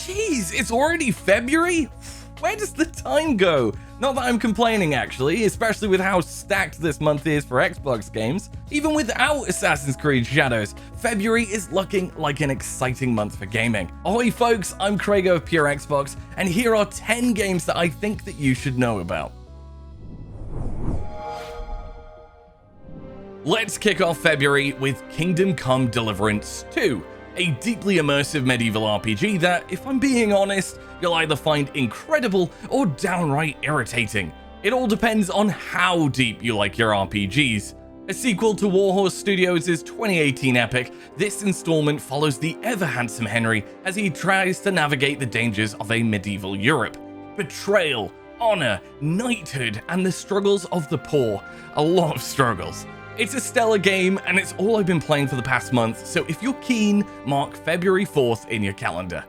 Jeez, it's already February? Where does the time go? Not that I'm complaining actually, especially with how stacked this month is for Xbox games. Even without Assassin's Creed Shadows, February is looking like an exciting month for gaming. Ahoy folks, I'm Craigo of Pure Xbox, and here are 10 games that I think that you should know about. Let's kick off February with Kingdom Come Deliverance 2, a deeply immersive medieval RPG that, if I'm being honest, you'll either find incredible or downright irritating. It all depends on how deep you like your RPGs. A sequel to Warhorse Studios' 2018 epic, this installment follows the ever-handsome Henry as he tries to navigate the dangers of a medieval Europe. Betrayal, honor, knighthood, and the struggles of the poor. A lot of struggles. It's a stellar game, and it's all I've been playing for the past month, so if you're keen, mark February 4th in your calendar.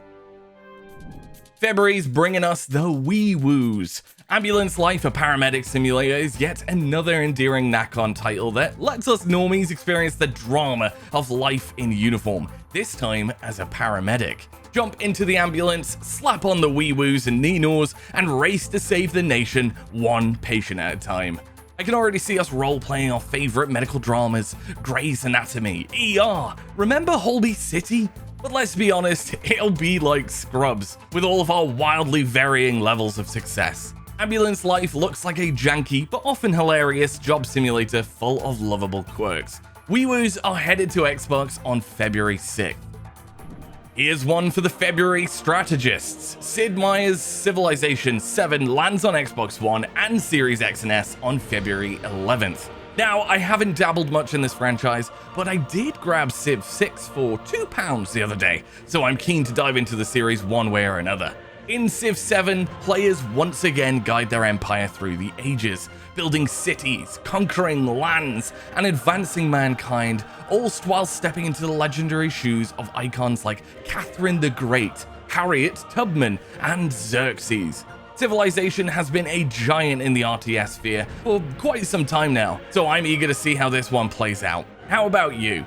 February's bringing us the Wee Woos. Ambulance Life, a paramedic simulator, is yet another endearing knack-on title that lets us normies experience the drama of life in uniform, this time as a paramedic. Jump into the ambulance, slap on the Wee Woos and Ninos, and race to save the nation one patient at a time. I can already see us role-playing our favourite medical dramas, Grey's Anatomy, ER, remember Holby City? But let's be honest, it'll be like Scrubs, with all of our wildly varying levels of success. Ambulance Life looks like a janky, but often hilarious job simulator full of lovable quirks. Wee Woos are headed to Xbox on February 6th. Here's one for the February strategists. Sid Meier's Civilization 7 lands on Xbox One and Series X and S on February 11th. Now, I haven't dabbled much in this franchise, but I did grab Civ 6 for £2 the other day, so I'm keen to dive into the series one way or another. In Civ 7, players once again guide their empire through the ages, building cities, conquering lands, and advancing mankind, all while stepping into the legendary shoes of icons like Catherine the Great, Harriet Tubman, and Xerxes. Civilization has been a giant in the RTS sphere for quite some time now, so I'm eager to see how this one plays out. How about you?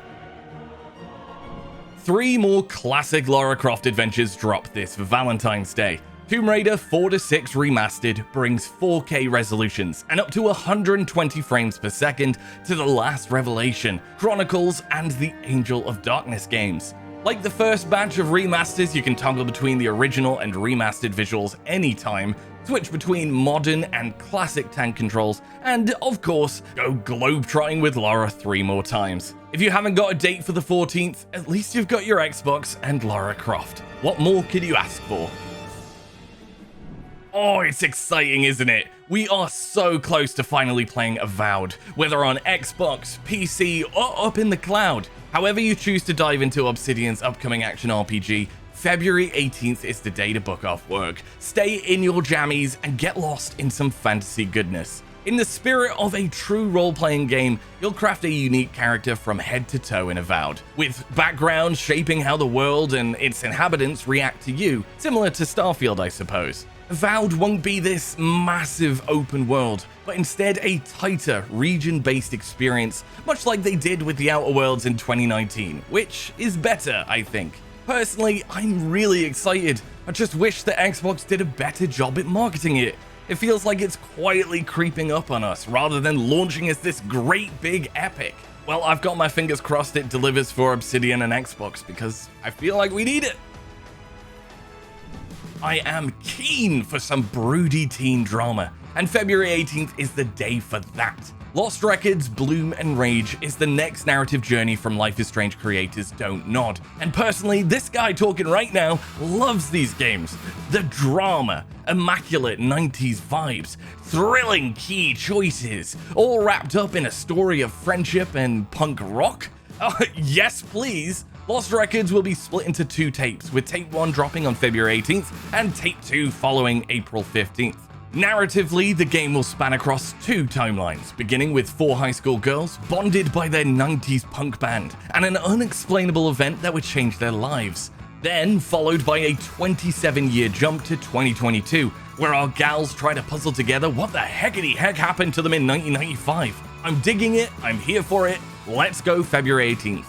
3 more classic Lara Croft adventures drop this Valentine's Day. Tomb Raider 4-6 Remastered brings 4K resolutions and up to 120 frames per second to The Last Revelation, Chronicles, and the Angel of Darkness games. Like the first batch of remasters, you can toggle between the original and remastered visuals anytime, switch between modern and classic tank controls, and of course, go globetrotting with Lara 3 more times. If you haven't got a date for the 14th, at least you've got your Xbox and Lara Croft. What more could you ask for? Oh, it's exciting, isn't it? We are so close to finally playing Avowed, whether on Xbox, PC, or up in the cloud. However you choose to dive into Obsidian's upcoming action RPG, February 18th is the day to book off work. Stay in your jammies and get lost in some fantasy goodness. In the spirit of a true role-playing game, you'll craft a unique character from head to toe in Avowed, with backgrounds shaping how the world and its inhabitants react to you, similar to Starfield, I suppose. Avowed won't be this massive open world, but instead a tighter, region-based experience, much like they did with the Outer Worlds in 2019, which is better, I think. Personally, I'm really excited. I just wish that Xbox did a better job at marketing it. It feels like it's quietly creeping up on us, rather than launching as this great big epic. Well, I've got my fingers crossed it delivers for Obsidian and Xbox, because I feel like we need it. I am keen for some broody teen drama, and February 18th is the day for that. Lost Records, Bloom and Rage is the next narrative journey from Life is Strange creators Don't Nod, and personally, this guy talking right now loves these games. The drama, immaculate 90s vibes, thrilling key choices, all wrapped up in a story of friendship and punk rock? Yes please! Lost Records will be split into 2 tapes, with tape 1 dropping on February 18th and tape 2 following April 15th. Narratively, the game will span across 2 timelines, beginning with 4 high school girls bonded by their 90s punk band and an unexplainable event that would change their lives. Then followed by a 27-year jump to 2022, where our gals try to puzzle together what the heckity heck happened to them in 1995. I'm digging it, I'm here for it, let's go February 18th.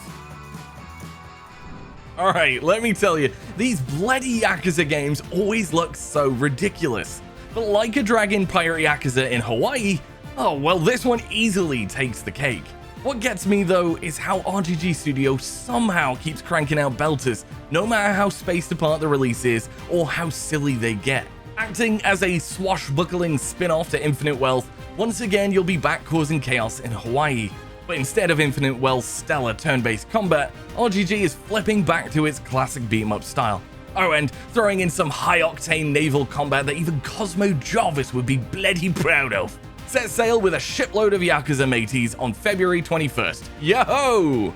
Alright, let me tell you, these bloody Yakuza games always look so ridiculous. But like a Dragon Pirate Yakuza in Hawaii, oh well, this one easily takes the cake. What gets me though is how RGG Studio somehow keeps cranking out belters, no matter how spaced apart the release is or how silly they get. Acting as a swashbuckling spin-off to Infinite Wealth, once again you'll be back causing chaos in Hawaii. But instead of Infinite Wealth's stellar turn-based combat, RGG is flipping back to its classic beat-em-up style. Oh, and throwing in some high-octane naval combat that even Cosmo Jarvis would be bloody proud of. Set sail with a shipload of Yakuza mateys on February 21st. Yo-ho!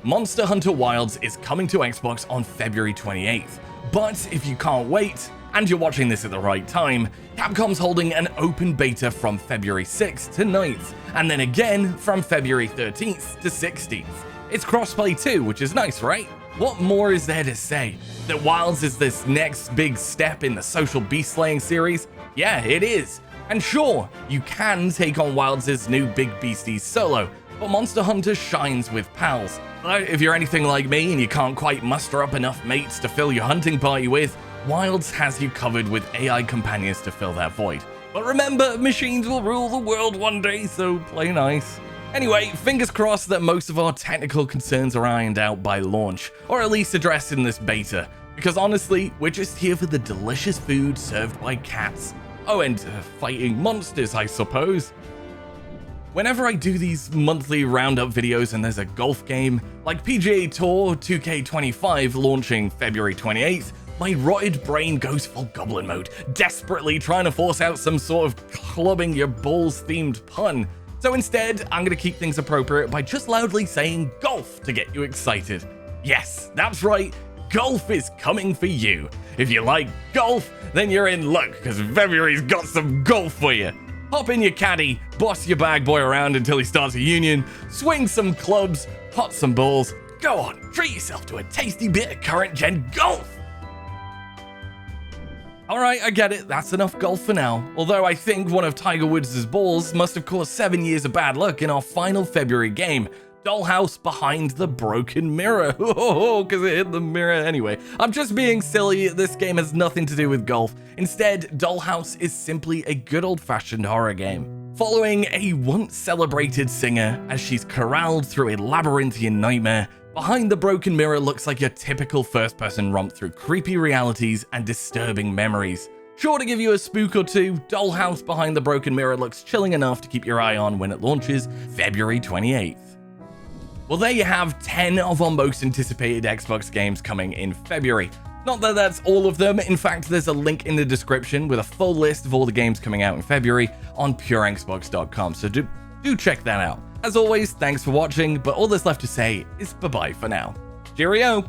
Monster Hunter Wilds is coming to Xbox on February 28th. But if you can't wait, and you're watching this at the right time, Capcom's holding an open beta from February 6th to 9th, and then again from February 13th to 16th. It's crossplay too, which is nice, right? What more is there to say? That Wilds is this next big step in the social beast slaying series? Yeah, it is. And sure, you can take on Wilds' new big beasties solo, but Monster Hunter shines with pals. If you're anything like me and you can't quite muster up enough mates to fill your hunting party with, Wilds has you covered with AI companions to fill that void. But remember, machines will rule the world one day, so play nice. Anyway, fingers crossed that most of our technical concerns are ironed out by launch, or at least addressed in this beta, because honestly, we're just here for the delicious food served by cats. Oh, and fighting monsters, I suppose. Whenever I do these monthly roundup videos and there's a golf game, like PGA Tour 2K25 launching February 28th, my rotted brain goes full goblin mode, desperately trying to force out some sort of clubbing your balls themed pun. So instead, I'm going to keep things appropriate by just loudly saying golf to get you excited. Yes, that's right, golf is coming for you. If you like golf, then you're in luck, because February's got some golf for you. Hop in your caddy, boss your bag boy around until he starts a union, swing some clubs, pot some balls, go on, treat yourself to a tasty bit of current gen golf. Alright, I get it, that's enough golf for now. Although I think one of Tiger Woods' balls must have caused 7 years of bad luck in our final February game. Dollhouse behind the broken mirror. Because it hit the mirror anyway. I'm just being silly, this game has nothing to do with golf. Instead, Dollhouse is simply a good old-fashioned horror game. Following a once celebrated singer as she's corralled through a labyrinthian nightmare, Behind the Broken Mirror looks like your typical first-person romp through creepy realities and disturbing memories. Sure to give you a spook or two, Dollhouse Behind the Broken Mirror looks chilling enough to keep your eye on when it launches February 28th. Well, there you have 10 of our most anticipated Xbox games coming in February. Not that that's all of them, in fact there's a link in the description with a full list of all the games coming out in February on purexbox.com, so do check that out. As always, thanks for watching, but all that's left to say is bye-bye for now. Cheerio!